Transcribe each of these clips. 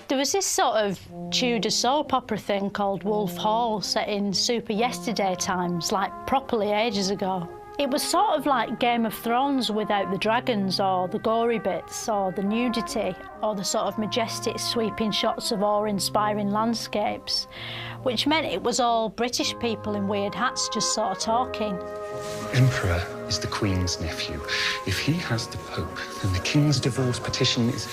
There was this sort of Tudor soap opera thing called Wolf Hall set in super yesterday times, like properly ages ago. It was sort of like Game of Thrones without the dragons or the gory bits or the nudity or the sort of majestic sweeping shots of awe-inspiring landscapes, which meant it was all British people in weird hats just sort of talking. Emperor is the Queen's nephew. If he has the Pope, then the King's divorce petition is...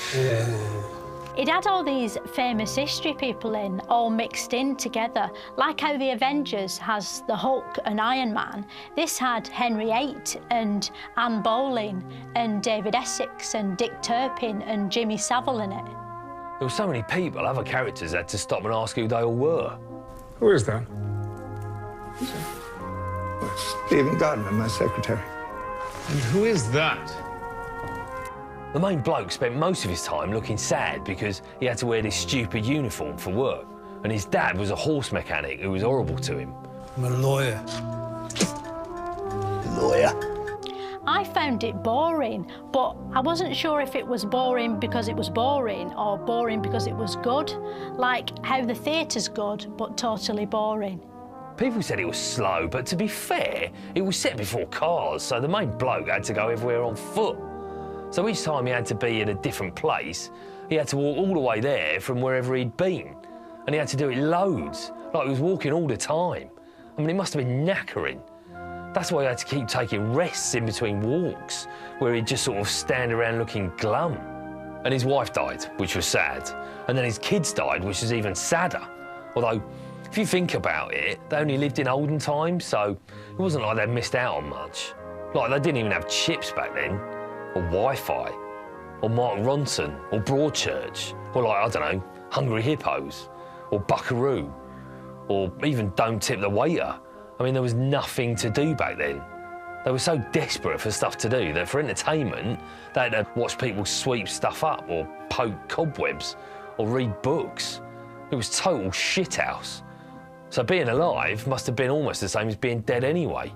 It had all these famous history people in, all mixed in together. Like how the Avengers has the Hulk and Iron Man, this had Henry VIII and Anne Boleyn and David Essex and Dick Turpin and Jimmy Savile in it. There were so many people, other characters had to stop and ask who they all were. Who is that? Stephen Gardner, my secretary. And who is that? The main bloke spent most of his time looking sad because he had to wear this stupid uniform for work, and his dad was a horse mechanic who was horrible to him. I'm a lawyer. Lawyer? I found it boring, but I wasn't sure if it was boring because it was boring or boring because it was good, like how the theatre's good but totally boring. People said it was slow, but to be fair, it was set before cars, so the main bloke had to go everywhere on foot. So each time he had to be in a different place, he had to walk all the way there from wherever he'd been. And he had to do it loads, like he was walking all the time. I mean, it must have been knackering. That's why he had to keep taking rests in between walks, where he'd just sort of stand around looking glum. And his wife died, which was sad. And then his kids died, which was even sadder. Although, if you think about it, they only lived in olden times, so it wasn't like they missed out on much. Like, they didn't even have chips back then. Or Wi-Fi, or Mark Ronson, or Broadchurch, or like, I don't know, Hungry Hippos, or Buckaroo, or even Don't Tip the Waiter. I mean, there was nothing to do back then. They were so desperate for stuff to do that for entertainment, they had to watch people sweep stuff up, or poke cobwebs, or read books. It was total shithouse. So being alive must have been almost the same as being dead anyway.